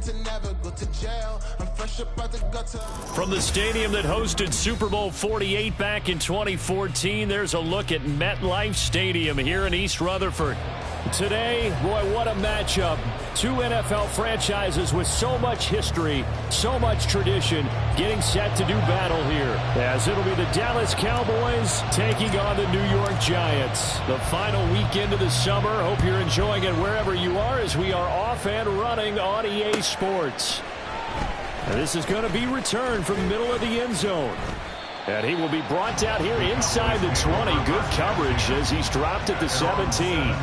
to never go to jail. I'm fresh up out the gutter. From the stadium that hosted Super Bowl 48 back in 2014, there's a look at MetLife Stadium here in East Rutherford. Today, boy, what a matchup. Two NFL franchises with so much history, so much tradition, getting set to do battle here. As it'll be the Dallas Cowboys taking on the New York Giants. The final weekend of the summer. Hope you're enjoying it wherever you are as we are off and running on EA Sports. And this is going to be returned from the middle of the end zone. And he will be brought down here inside the 20. Good coverage as he's dropped at the 17.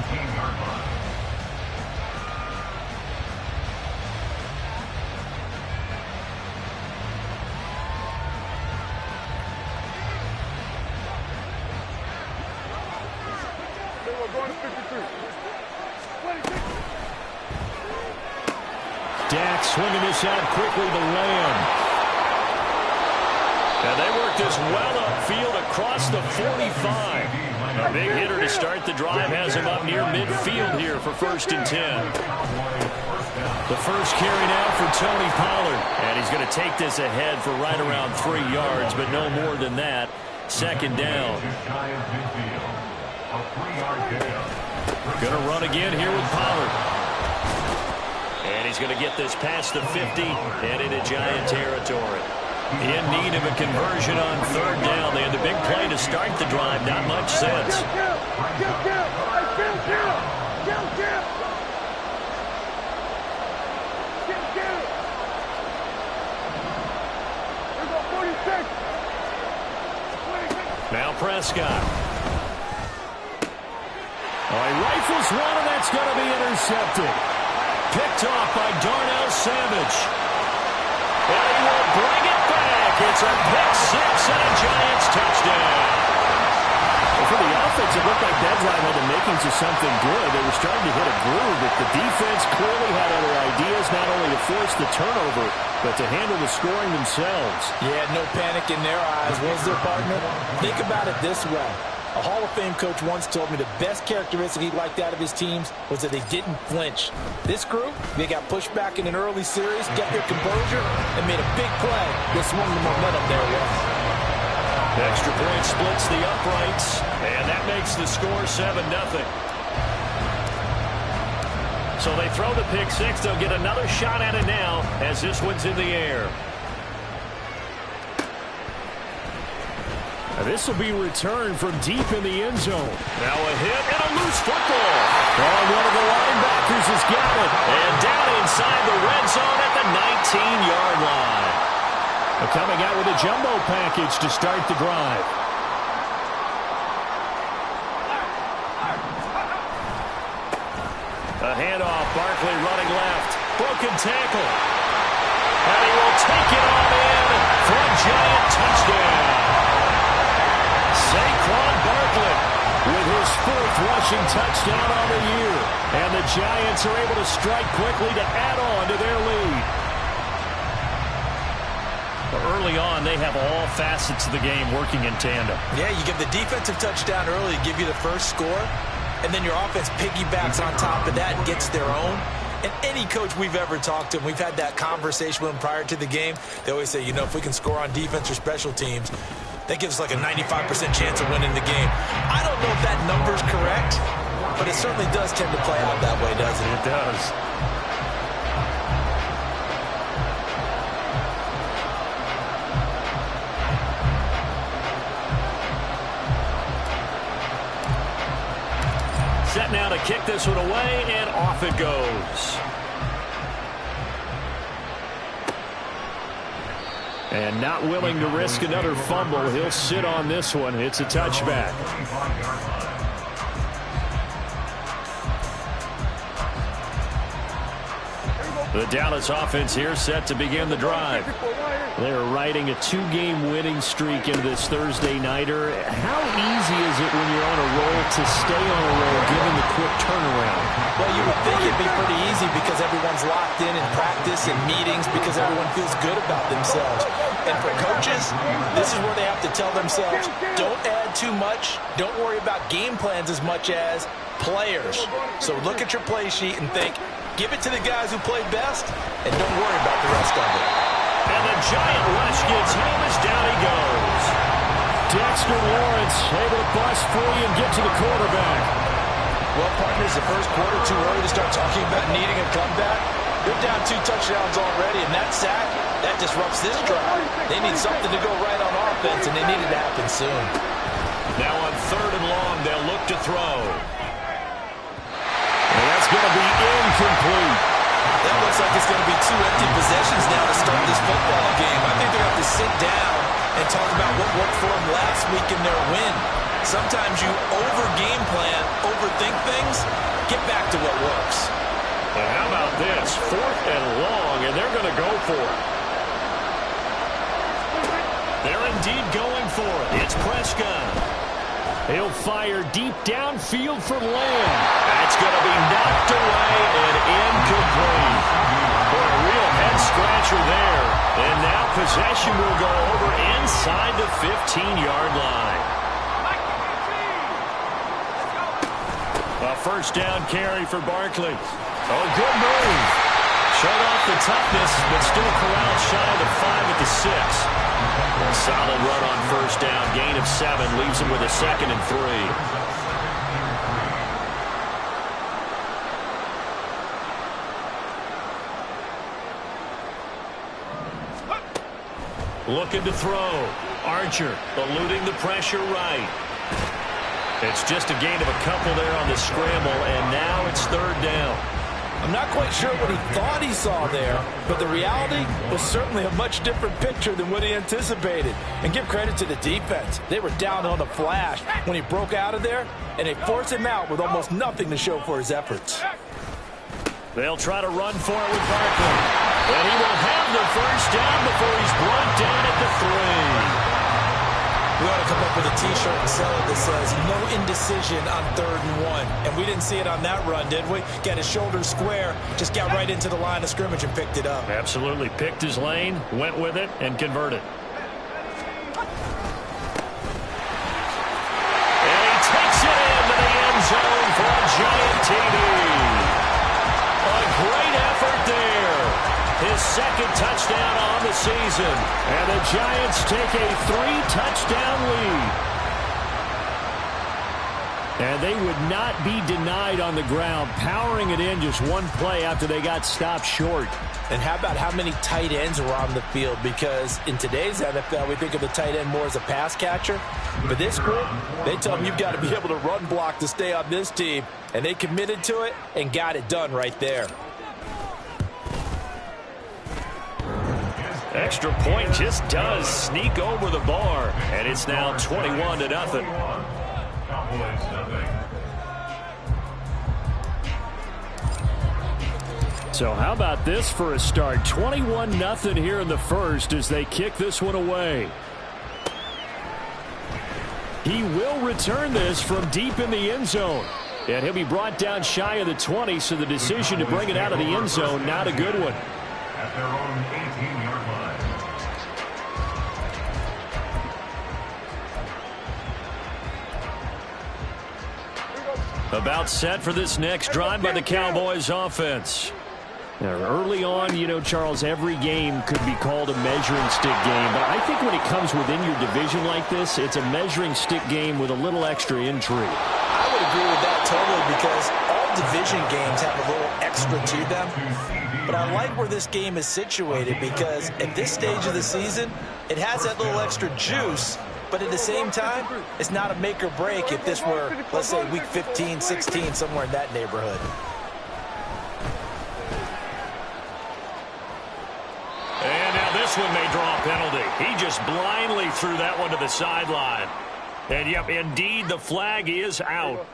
Dak swinging this out quickly to Lamb. And they work this well upfield across the 45. A big hitter to start the drive has him up near midfield here for 1st and 10. The first carry now for Tony Pollard. And he's going to take this ahead for right around 3 yards, but no more than that. 2nd down. Going to run again here with Pollard. And he's going to get this past the 50 and into Giant territory. In need of a conversion on 3rd down. They had the big play to start the drive. Not much sense. Now Prescott. He rifles one, and that's going to be intercepted. Picked off by Darnell Savage. And he will bring it back. It's a pick six and a Giants touchdown. Well, for the offense, it looked like that drive had the makings of something good. They were starting to hit a groove, but the defense clearly had other ideas, not only to force the turnover, but to handle the scoring themselves. Yeah, no panic in their eyes, was there, partner? Think about it this way. A Hall of Fame coach once told me the best characteristic he liked out of his teams was that they didn't flinch. This group, they got pushed back in an early series, kept their composure, and made a big play that swung the momentum their way. Extra point splits the uprights, and that makes the score 7-0. So they throw the pick six. They'll get another shot at it now as this one's in the air. This will be returned from deep in the end zone. Now a hit and a loose football. Oh, one of the linebackers has got it. And down inside the red zone at the 19-yard line. They're coming out with a jumbo package to start the drive. A handoff. Barkley running left. Broken tackle. And he will take it on in for a Giant touchdown. Saquon Barkley with his 4th rushing touchdown on the year. And the Giants are able to strike quickly to add on to their lead. Early on, they have all facets of the game working in tandem. Yeah, you give the defensive touchdown early to give you the first score, and then your offense piggybacks on top of that and gets their own. And any coach we've ever talked to, and we've had that conversation with them prior to the game, they always say, you know, if we can score on defense or special teams, that gives us like a 95% chance of winning the game. I don't know if that number's correct, but it certainly does tend to play out that way, doesn't it? It does. Set now to kick this one away, and off it goes. And not willing to risk another fumble, he'll sit on this one. It's a touchback. The Dallas offense here set to begin the drive. They're riding a 2-game winning streak into this Thursday nighter. How easy is it when you're on a roll to stay on a roll given the quick turnaround? Well, you would think it'd be pretty easy because everyone's locked in practice and meetings because everyone feels good about themselves. And for coaches, this is where they have to tell themselves, don't add too much. Don't worry about game plans as much as players. So look at your play sheet and think, Give it to the guys who play best, and don't worry about the rest of it. And the giant rush gets home as down he goes. Dexter Lawrence able to bust free and get to the quarterback. Well, partners, the first quarter too early to start talking about needing a comeback. They're down 2 touchdowns already, and that sack, that disrupts this drive. They need something to go right on offense, and they need it to happen soon. Now on 3rd and long, they'll look to throw. And that's going to be incomplete. That looks like it's going to be 2 empty possessions now to start this football game. I think they're going to have to sit down and talk about what worked for them last week in their win. Sometimes you over-game plan, overthink things, get back to what works. And how about this? 4th and long, and they're going to go for it. They're indeed going for it. It's Prescott. He'll fire deep downfield for Lamb. That's going to be knocked away and incomplete. Boy, a real head-scratcher there. And now possession will go over inside the 15-yard line. A first down carry for Barkley. Oh, good move. Showed off the toughness, but still corralled shy of the 5 at the 6. A solid run on first down. Gain of 7 leaves him with a 2nd and 3. Looking to throw. Archer eluding the pressure right. It's just a gain of a couple there on the scramble, and now it's 3rd down. I'm not quite sure what he thought he saw there, but the reality was certainly a much different picture than what he anticipated. And give credit to the defense. They were down on the flash when he broke out of there, and they forced him out with almost nothing to show for his efforts. They'll try to run for it with Barkley. And he will have the first down before he's brought down at the 3. We ought to come up with a T-shirt and sell it that says, no indecision on 3rd and 1. And we didn't see it on that run, did we? Got his shoulders square, just got right into the line of scrimmage and picked it up. Absolutely. Picked his lane, went with it, and converted. And he takes it into the end zone for a giant TD. A great effort there. His 2nd touchdown on the season. And the Giants take a 3-touchdown lead. And they would not be denied on the ground, powering it in just one play after they got stopped short. And how about how many tight ends were on the field? Because in today's NFL, we think of the tight end more as a pass catcher. But this group, they tell them you've got to be able to run block to stay on this team. And they committed to it and got it done right there. Extra point just does sneak over the bar, and it's now 21-0. So how about this for a start? 21-0 here in the first as they kick this one away. He will return this from deep in the end zone. And he'll be brought down shy of the 20, so the decision to bring it out of the end zone, not a good one. At their own 18-yard line. About set for this next drive by the Cowboys offense. Now, early on, you know, Charles, every game could be called a measuring stick game. But I think when it comes within your division like this, it's a measuring stick game with a little extra intrigue. I would agree with that totally because all division games have a little extra to them. But I like where this game is situated because at this stage of the season, it has that little extra juice. But at the same time, it's not a make or break if this were, let's say, week 15, 16, somewhere in that neighborhood. And now this one may draw a penalty. He just blindly threw that one to the sideline. And, yep, indeed, the flag is out.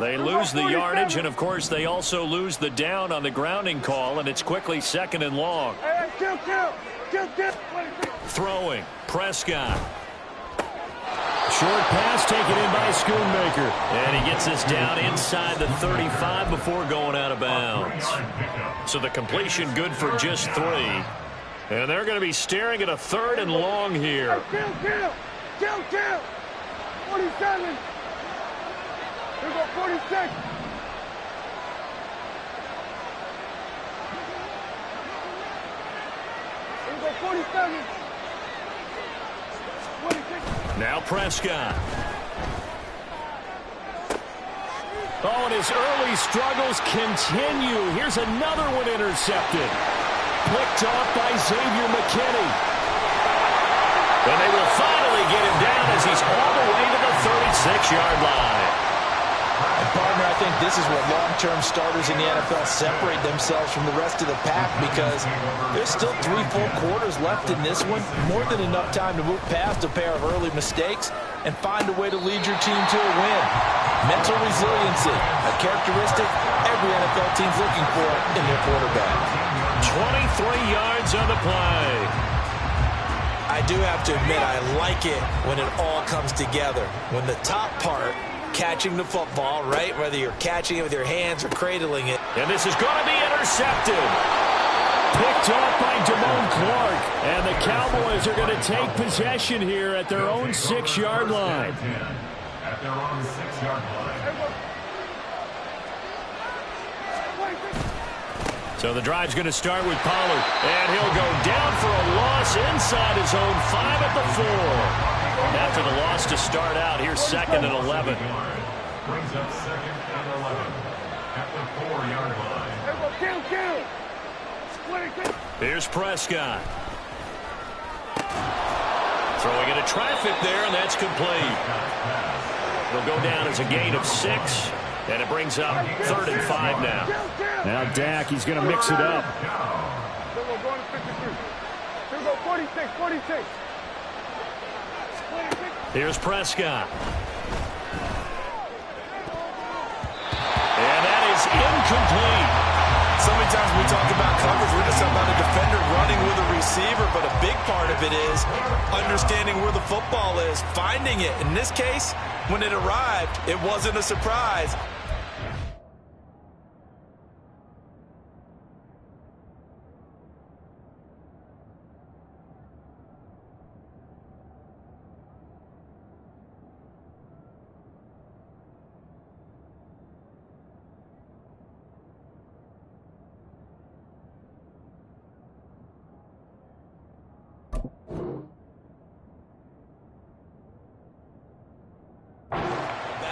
They lose the yardage, and, of course, they also lose the down on the grounding call, and it's quickly 2nd and long. Throwing, Prescott. Short pass taken in by Schoonmaker. And he gets this down inside the 35 before going out of bounds. So the completion good for just 3. And they're going to be staring at a 3rd and long here. Kill! 47. Here we go, 46. go 47. 26. Now Prescott. Oh, and his early struggles continue. Here's another one intercepted. Picked off by Xavier McKinney. And they will finally get him down as he's all the way to the 36-yard line. And partner, I think this is what long-term starters in the NFL separate themselves from the rest of the pack, because there's still 3 full quarters left in this one. More than enough time to move past a pair of early mistakes and find a way to lead your team to a win. Mental resiliency, a characteristic every NFL team's looking for in their quarterback. 23 yards on the play. I do have to admit, I like it when it all comes together. When the top part, catching the football, right? Whether you're catching it with your hands or cradling it. And this is going to be intercepted. Picked off by Damone Clark. And the Cowboys are going to take possession here at their own 6-yard line. At their own 6-yard line. So the drive's going to start with Pollard. And he'll go down for a loss inside his own 5 at the 4. After the loss to start out, here's 2nd and 11. Brings up 2nd and 11 at the 4-yard line. Here's Prescott. Throwing into traffic there, and that's complete. It'll go down as a gain of 6. And it brings up 3rd and 5 now. Now Dak, he's going to mix it up. Here's Prescott. And that is incomplete. So many times we talk about coverage, we're just about a defender running with a receiver, but a big part of it is understanding where the football is, finding it. In this case, when it arrived, it wasn't a surprise.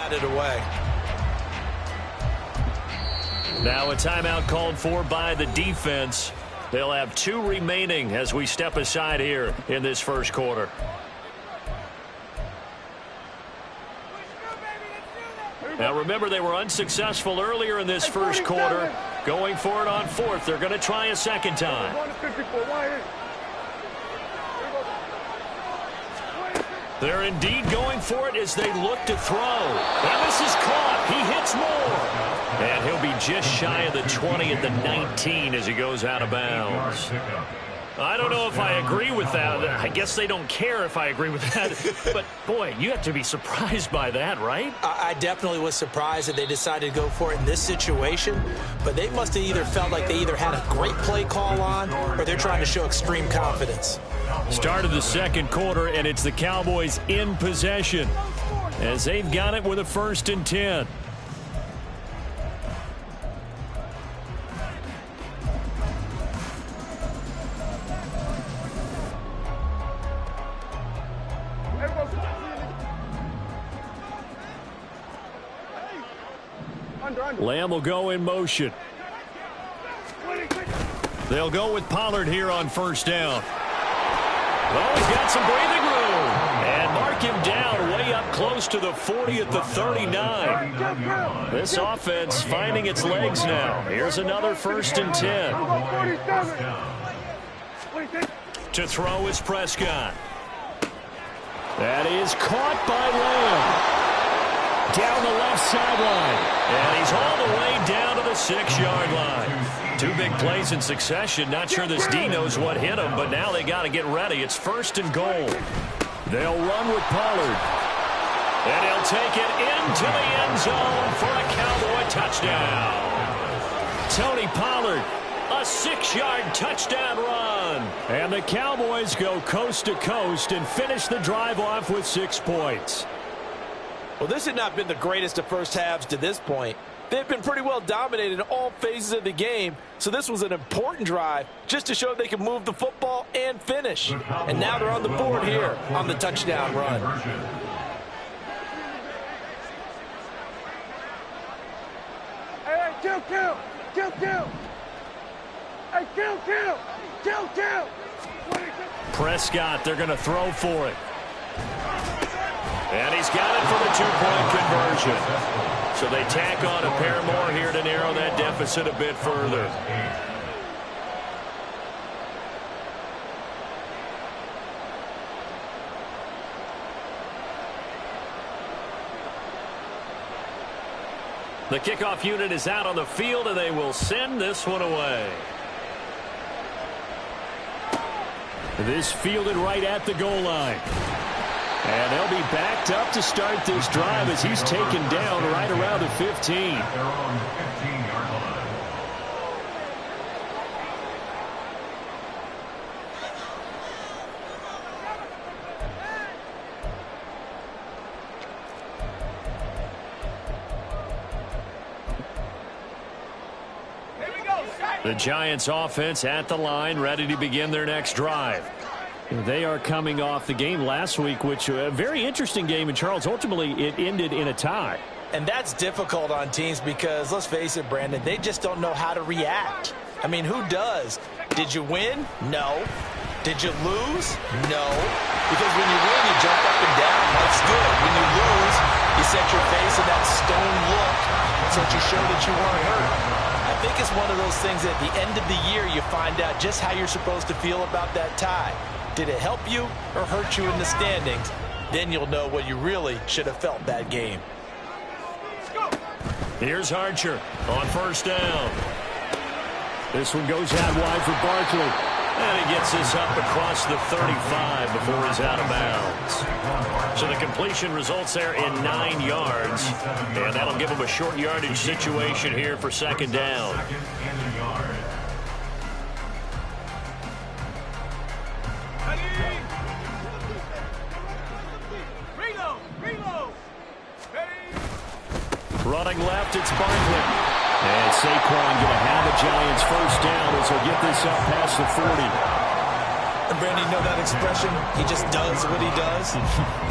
It away. Now a timeout called for by the defense. They'll have 2 remaining as we step aside here in this first quarter. Now remember, they were unsuccessful earlier in this first quarter. Going for it on 4th. They're going to try a second time. They're indeed going for it as they look to throw. And this is caught. He hits more. And he'll be just shy of the 20 at the 19 as he goes out of bounds. I don't know if I agree with that. I guess they don't care if I agree with that. But, boy, you have to be surprised by that, right? I definitely was surprised that they decided to go for it in this situation. But they must have either felt like they either had a great play call on or they're trying to show extreme confidence. Start of the second quarter, and it's the Cowboys in possession as they've got it with a 1st and 10. Lamb will go in motion. They'll go with Pollard here on 1st down. Oh, he's got some breathing room. And mark him down way up close to the 40 at the 39. This offense finding its legs now. Here's another 1st and 10. To throw is Prescott. That is caught by Lamb. Down the left sideline. And he's all the way down to the 6-yard line. 2 big plays in succession. Not sure this D knows what hit him, but now they got to get ready. It's 1st and goal. They'll run with Pollard. And he'll take it into the end zone for a Cowboy touchdown. Tony Pollard, a 6-yard touchdown run. And the Cowboys go coast to coast and finish the drive off with 6 points. Well, this had not been the greatest of first halves to this point, They've been pretty well dominated in all phases of the game, so this was an important drive just to show they can move the football and finish. And now they're on the board here on the touchdown run. Hey, kill! Hey, kill! Prescott, they're going to throw for it. And he's got it for the two-point conversion. So they tack on a pair more here to narrow that deficit a bit further. The kickoff unit is out on the field, and they will send this one away. This fielded right at the goal line. And they'll be backed up to start this drive as he's taken down right around the 15. They're on the 15-yard line. The Giants offense at the line, ready to begin their next drive. They are coming off the game last week, which a very interesting game in Charles. Ultimately, it ended in a tie. And that's difficult on teams because, let's face it, Brandon, they just don't know how to react. I mean, who does? Did you win? No. Did you lose? No. Because when you win, you jump up and down. That's good. When you lose, you set your face in that stone look so that you show that you weren't hurt. I think it's one of those things that at the end of the year you find out just how you're supposed to feel about that tie. Did it help you or hurt you in the standings? Then you'll know what you really should have felt that game. Here's Archer on first down. This one goes out wide for Barkley. And he gets this up across the 35 before he's out of bounds. So the completion results there in 9 yards. And that'll give him a short yardage situation here for second down. Running left, it's Barkley. And Saquon going to have the Giants first down as he'll get this up past the 40. And Brandon, you know that expression? He just does what he does.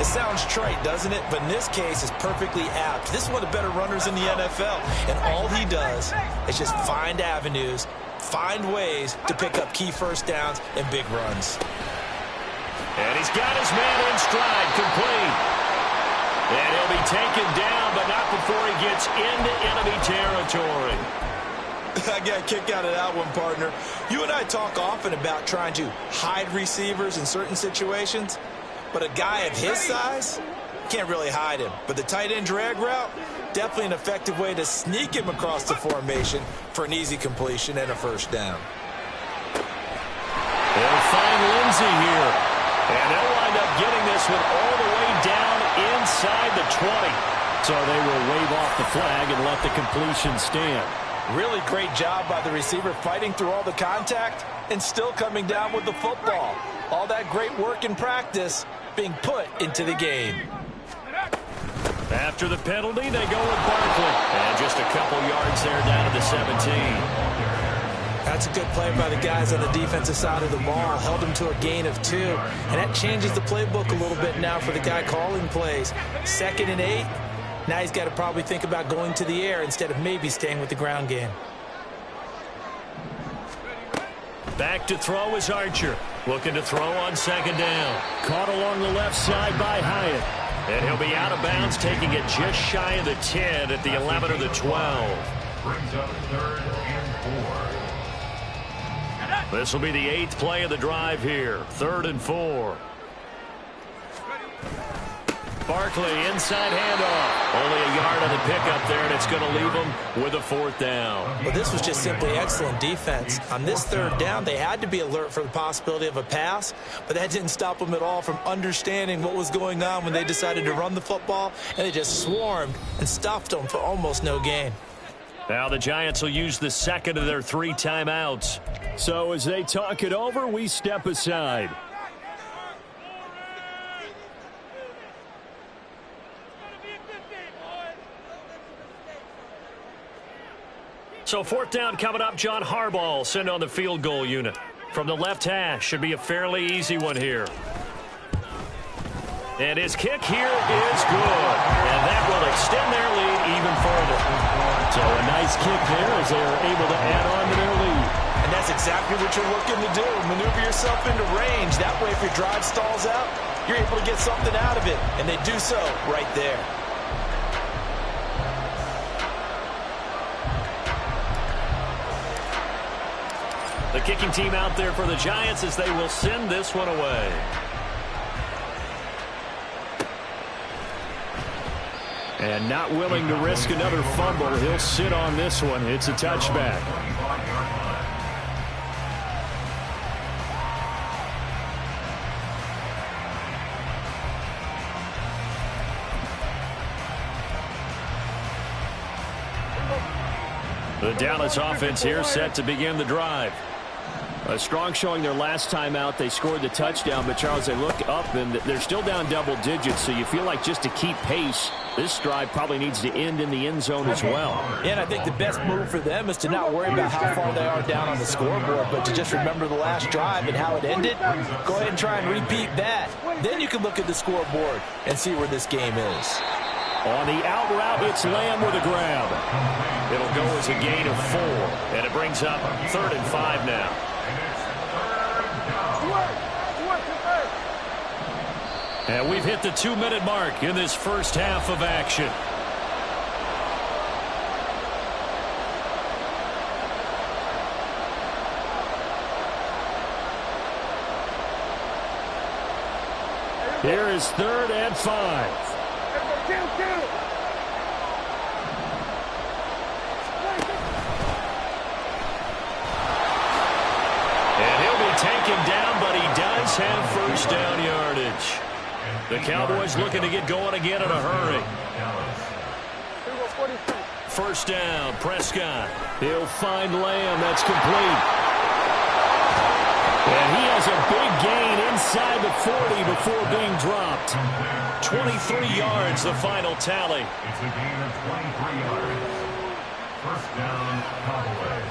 It sounds trite, doesn't it? But in this case, it's perfectly apt. This is one of the better runners in the NFL. And all he does is just find avenues, find ways to pick up key first downs and big runs. And he's got his man in stride, complete. And he'll be taken down, but not before he gets into enemy territory. I got a kick out of that one, partner. You and I talk often about trying to hide receivers in certain situations, but a guy of his size can't really hide him. But the tight end drag route, definitely an effective way to sneak him across the formation for an easy completion and a first down. They'll find Lindsey here. And they'll wind up getting this one all the way down inside the 20. So they will wave off the flag and let the completion stand. Really great job by the receiver fighting through all the contact and still coming down with the football. All that great work in practice being put into the game. After the penalty, they go with Barkley. And just a couple yards there down to the 17. That's a good play by the guys on the defensive side of the ball. Held him to a gain of 2. And that changes the playbook a little bit now for the guy calling plays. 2nd and 8. Now he's got to probably think about going to the air instead of maybe staying with the ground game. Back to throw is Archer. Looking to throw on second down. Caught along the left side by Hyatt. And he'll be out of bounds, taking it just shy of the 10 at the 11 or the 12. Brings up 3rd and 4. This will be the 8th play of the drive here. 3rd and 4. Barkley, inside handoff. Only a yard on the pickup there, and it's going to leave him with a 4th down. Well, this was just simply excellent defense. On this 3rd down, they had to be alert for the possibility of a pass, but that didn't stop them at all from understanding what was going on when they decided to run the football, and they just swarmed and stuffed them for almost no gain. Now the Giants will use the 2nd of their 3 timeouts. So as they talk it over, we step aside. So 4th down coming up. John Harbaugh sent on the field goal unit. From the left hash, should be a fairly easy one here. And his kick here is good. And that will extend their lead even further. So a nice kick there as they are able to add on to their lead. And that's exactly what you're looking to do. Maneuver yourself into range. That way, if your drive stalls out, you're able to get something out of it. And they do so right there. The kicking team out there for the Giants as they will send this one away. And not willing to risk another fumble. He'll sit on this one. It's a touchback. The Dallas offense here set to begin the drive. A strong showing their last time out. They scored the touchdown, but Charles, they look up and they're still down double digits, so you feel like just to keep pace, this drive probably needs to end in the end zone as well. And I think the best move for them is to not worry about how far they are down on the scoreboard, but to just remember the last drive and how it ended. Go ahead and try and repeat that. Then you can look at the scoreboard and see where this game is. On the out route, it's Lamb with a grab. It'll go as a gain of 4, and it brings up 3rd and 5 now. And we've hit the 2-minute mark in this first half of action. Here is 3rd and 5. And he'll be taken down, but he does have first down yardage. The Cowboys looking to get going again in a hurry. First down, Prescott. He'll find Lamb. That's complete. And he has a big gain inside the 40 before being dropped. 23 yards, the final tally. It's a gain of 23 yards. First down, Cowboys.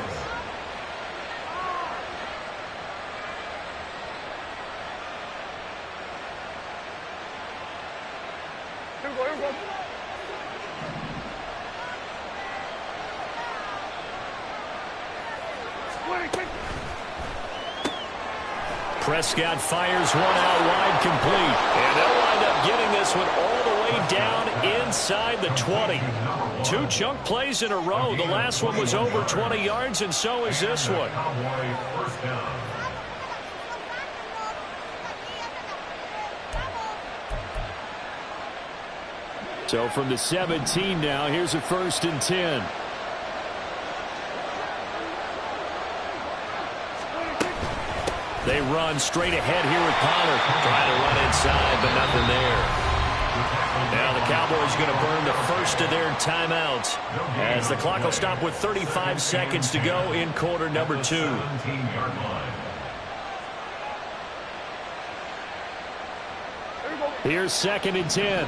Prescott fires one out wide, complete. And they'll wind up getting this one all the way down inside the 20. 2 chunk plays in a row. The last one was over 20 yards, and so is this one. First down. So from the 17 now, here's a 1st and 10. They run straight ahead here with Pollard. Trying to run inside, but nothing there. Now the Cowboys going to burn the first of their timeouts as the clock will stop with 35 seconds to go in quarter number 2. Here's 2nd and 10.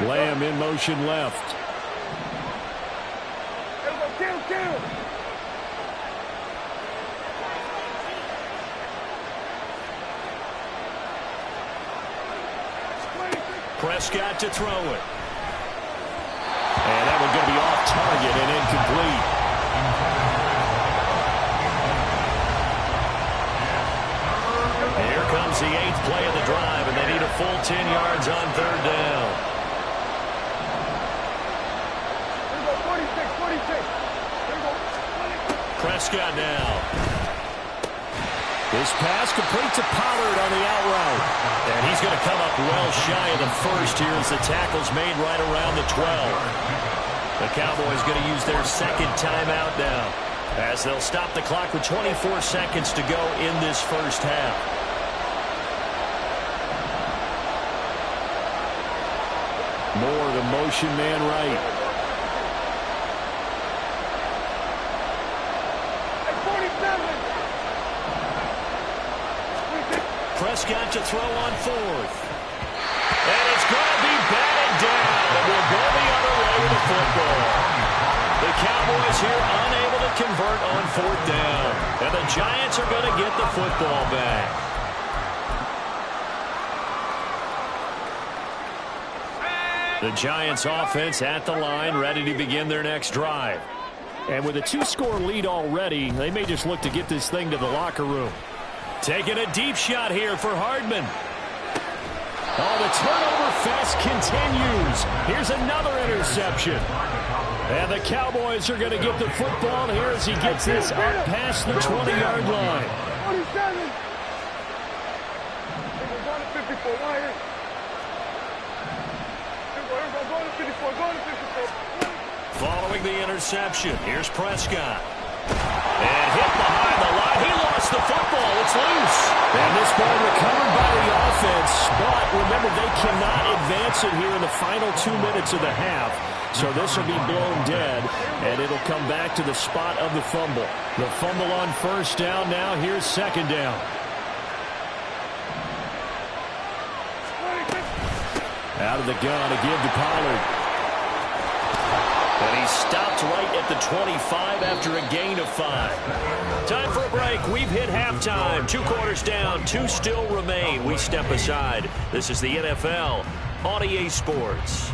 Lamb in motion left. Prescott to throw it. And that one's going to be off target and incomplete. Here comes the 8th play of the drive, and they need a full 10 yards on 3rd down. Prescott now. This pass complete to Pollard on the out route. And he's going to come up well shy of the first here as the tackle's made right around the 12. The Cowboys going to use their 2nd timeout now as they'll stop the clock with 24 seconds to go in this first half. More the motion man right. Prescott to throw on 4th. And it's going to be batted down. And we'll go the other way football. The Cowboys here unable to convert on 4th down. And the Giants are going to get the football back. The Giants offense at the line, ready to begin their next drive. And with a 2-score lead already, they may just look to get this thing to the locker room. Taking a deep shot here for Hardman. Oh, the turnover fest continues. Here's another interception. And the Cowboys are going to get the football here as he gets this up past the 20-yard line. 27. We're going to 54. Right here. Following the interception, here's Prescott. And hit behind the line. He lost the football. It's loose. And this ball recovered by the offense. But remember, they cannot advance it here in the final 2 minutes of the half. So this will be blown dead, and it'll come back to the spot of the fumble. The fumble on 1st down now. Here's 2nd down. Out of the gun to give to Pollard. And he stopped right at the 25 after a gain of 5. Time for a break. We've hit halftime. 2 quarters down. 2 still remain. We step aside. This is the NFL on EA Sports.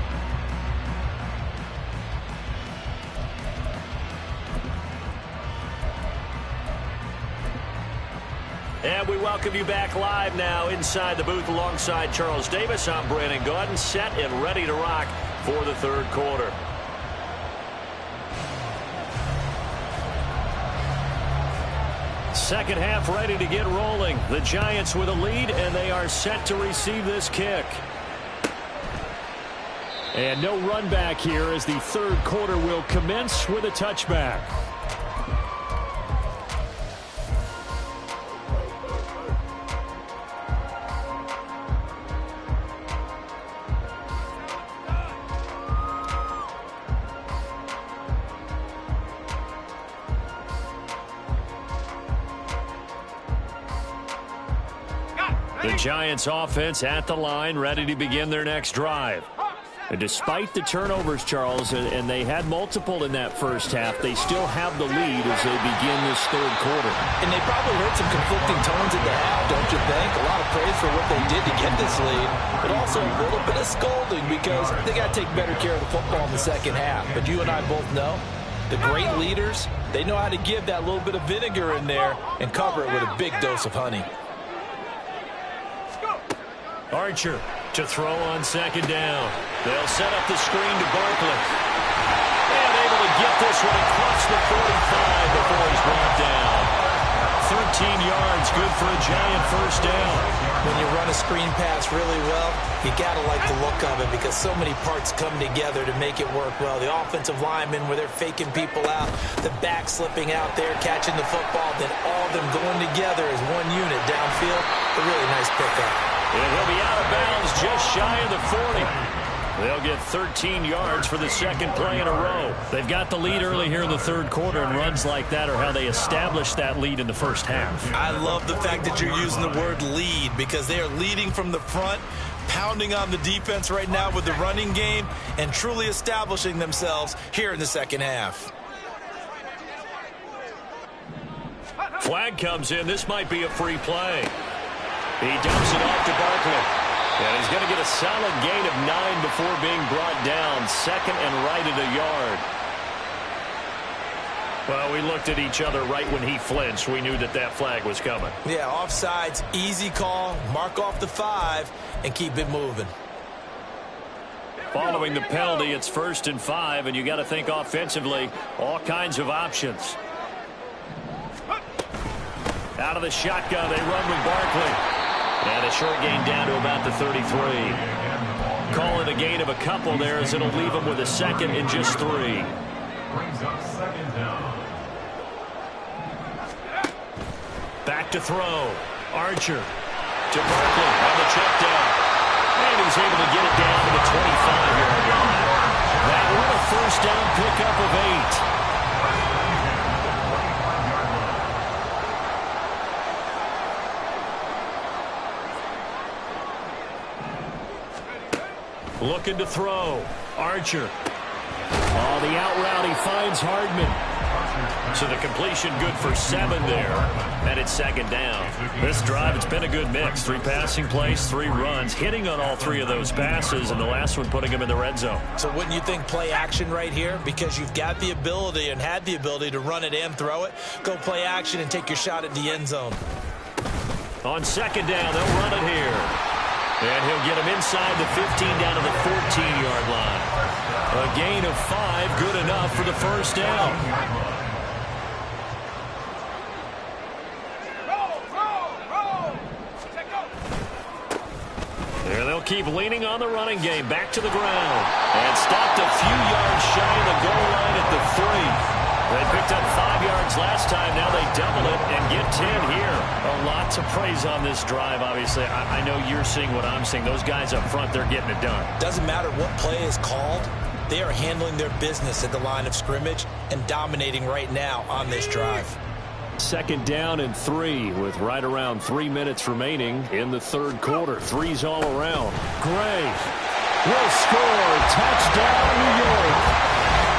And we welcome you back live now inside the booth alongside Charles Davis. I'm Brandon Gaudin, set and ready to rock for the 3rd quarter. Second half ready to get rolling. The Giants with a lead, and they are set to receive this kick. And no run back here as the 3rd quarter will commence with a touchback. The Giants offense at the line, ready to begin their next drive. And despite the turnovers, Charles, and they had multiple in that first half, they still have the lead as they begin this 3rd quarter. And they probably heard some conflicting tones at the half, don't you think? A lot of praise for what they did to get this lead, but also a little bit of scolding because they got to take better care of the football in the second half. But you and I both know the great leaders, they know how to give that little bit of vinegar in there and cover it with a big dose of honey. Archer to throw on 2nd down. They'll set up the screen to Barkley. And able to get this one across the 45 before he's brought down. 13 yards, good for a Giant 1st down. When you run a screen pass really well, you got to like the look of it because so many parts come together to make it work well. The offensive linemen where they're faking people out, the back slipping out there, catching the football, then all of them going together as one unit downfield. A really nice pickup. And he'll be out of bounds just shy of the 40. They'll get 13 yards for the 2nd play in a row. They've got the lead early here in the 3rd quarter, and runs like that are how they established that lead in the first half. I love the fact that you're using the word lead because they are leading from the front, pounding on the defense right now with the running game, and truly establishing themselves here in the second half. Flag comes in. This might be a free play. He dumps it off to Barkley. And he's going to get a solid gain of 9 before being brought down. 2nd and right at a yard. Well, we looked at each other right when he flinched. We knew that that flag was coming. Yeah, offsides, easy call. Mark off the 5 and keep it moving. Following the penalty, it's 1st and 5, and you got to think offensively, all kinds of options. Out of the shotgun, they run with Barkley. And a short gain down to about the 33. Call it a gain of a couple there as it'll leave them with a 2nd and just 3. Brings up 2nd down. Back to throw. Archer to Barkley on the check down. And he's able to get it down to the 25-yard line. That one a 1st down pickup of 8. Looking to throw. Archer. Oh, the out route, he finds Hardman. So the completion good for 7 there. And it's second down. This drive, it's been a good mix. 3 passing plays, 3 runs, hitting on all 3 of those passes, and the last one putting him in the red zone. So wouldn't you think play action right here? Because you've got the ability and had the ability to run it and throw it. Go play action and take your shot at the end zone. On second down, they'll run it here. And he'll get him inside the 15 down to the 14-yard line. A gain of 5, good enough for the first down. There they'll keep leaning on the running game. Back to the ground. And stopped a few yards shy of the goal line at the 3. They picked up 5 yards last time. Now they double it and get 10 here. A lot to praise on this drive, obviously. I know you're seeing what I'm seeing. Those guys up front, they're getting it done. Doesn't matter what play is called. They are handling their business at the line of scrimmage and dominating right now on this drive. Second down and 3 with right around 3 minutes remaining in the third quarter. 3's all around. Gray will score. Touchdown, New York.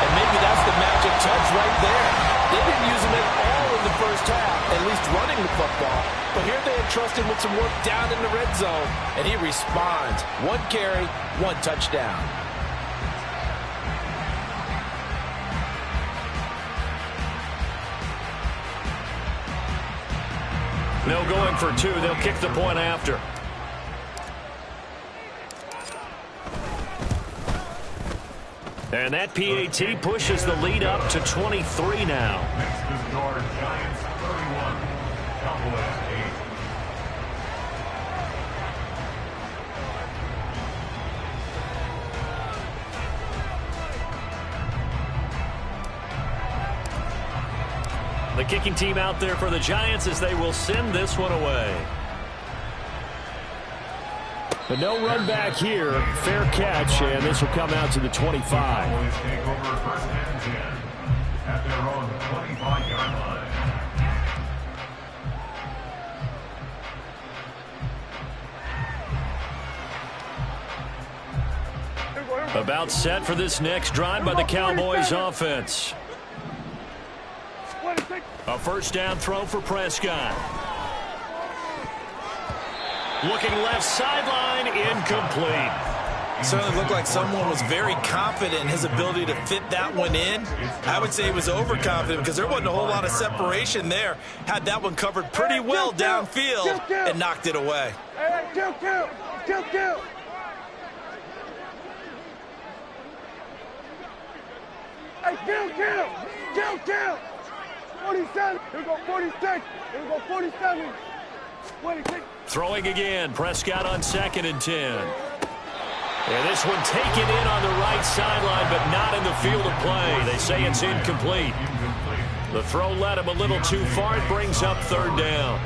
And maybe that's the magic touch right there. They didn't use him at all in the first half, at least running the football. But here they entrust him with some work down in the red zone, and he responds. 1 carry, 1 touchdown. No going for 2. They'll kick the point after. And that PAT pushes the lead up to 23 now. Next to score, Giants 31, Cowboys 8. The kicking team out there for the Giants as they will send this one away. But no run back here. Fair catch, and this will come out to the 25. Cowboys take over first and 10 at their own 25-yard line. About set for this next drive by the Cowboys offense. A first down throw for Prescott. Looking left sideline, incomplete. Certainly looked like someone was very confident in his ability to fit that one in. I would say he was overconfident because there wasn't a whole lot of separation there. Had that one covered pretty well downfield and knocked it away. Kill. Hey, kill. 47. Here we go, 46. Here we go, 47. 26. Throwing again. Prescott on 2nd and 10. And this one taken in on the right sideline, but not in the field of play. They say it's incomplete. The throw led him a little too far. It brings up 3rd down.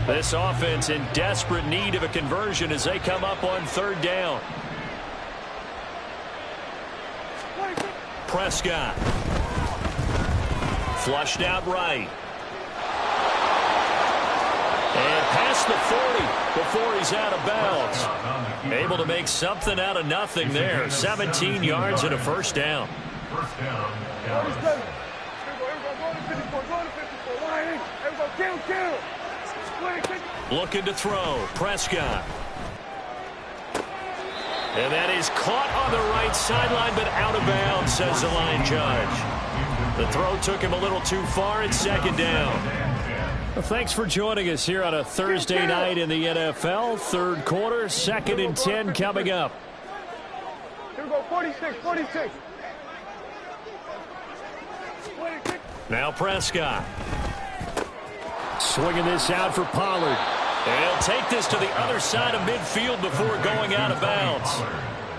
This offense in desperate need of a conversion as they come up on 3rd down. Prescott. Flushed out right. And past the 40 before he's out of bounds. Able to make something out of nothing there. 17 yards and a first down. First down, Kill. Looking to throw. Prescott. And that is caught on the right sideline, but out of bounds, says the line judge. The throw took him a little too far. It's 2nd down. Well, thanks for joining us here on a Thursday night in the NFL. 3rd quarter, 2nd and 10 coming up. Here we go, 46. Now Prescott. Swinging this out for Pollard. And he'll take this to the other side of midfield before going out of bounds.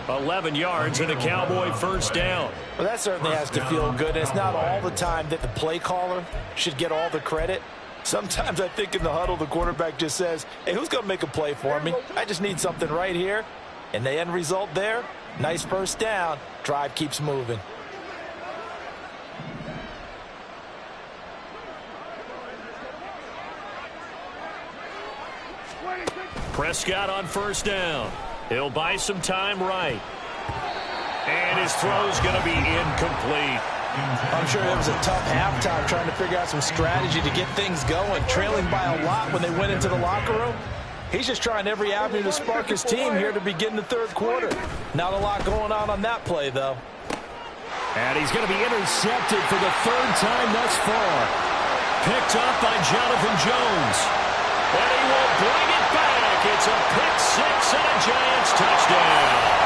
11 yards and a Cowboy first down. Well, that certainly has to feel good. It's not all the time that the play caller should get all the credit. Sometimes I think in the huddle, the quarterback just says, hey, who's going to make a play for me? I just need something right here. And the end result there, nice first down. Drive keeps moving. Prescott on first down. He'll buy some time right. And his throw's going to be incomplete. I'm sure it was a tough halftime trying to figure out some strategy to get things going, trailing by a lot when they went into the locker room. He's just trying every avenue to spark his team here to begin the third quarter. Not a lot going on that play, though. And he's going to be intercepted for the third time thus far. Picked up by Jonathan Jones. And he will bring it back. It's a pick six and a Giants touchdown.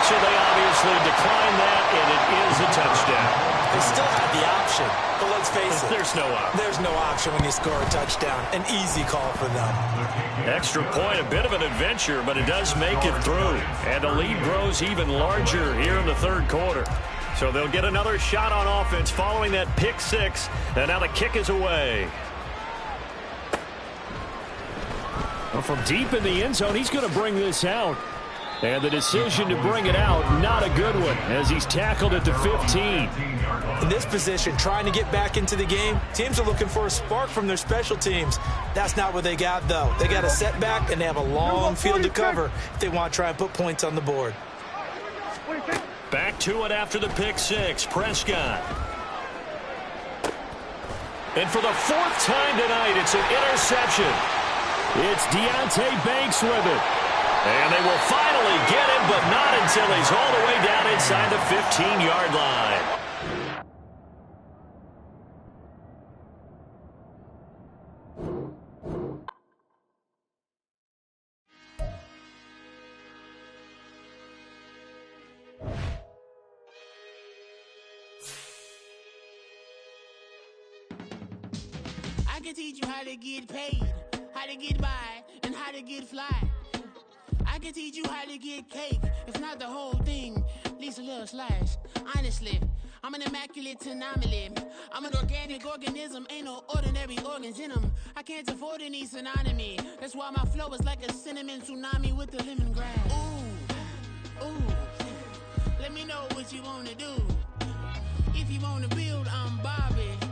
So they obviously declined that, and it is a touchdown. They still had the option, but let's face it. There's no option. There's no option when you score a touchdown. An easy call for them. Extra point, a bit of an adventure, but it does make it through. And the lead grows even larger here in the third quarter. So they'll get another shot on offense following that pick six. And now the kick is away. Well, from deep in the end zone, he's going to bring this out. And the decision to bring it out, not a good one, as he's tackled at the 15. In this position, trying to get back into the game, teams are looking for a spark from their special teams. That's not what they got, though. They got a setback, and they have a long field to cover if they want to try and put points on the board. Back to it after the pick six, Prescott. And for the fourth time tonight, it's an interception. It's Deonte Banks with it. And they will finally get him, but not until he's all the way down inside the 15-yard line. I can teach you how to get paid, how to get by, and how to get fly. I can teach you how to get cake, if not the whole thing, at least a little slice. Honestly, I'm an immaculate anomaly. I'm an organic organism, ain't no ordinary organs in them. I can't afford any synonymy. That's why my flow is like a cinnamon tsunami with the lemongrass. Ooh, ooh, let me know what you wanna do. If you wanna build, I'm Bobby.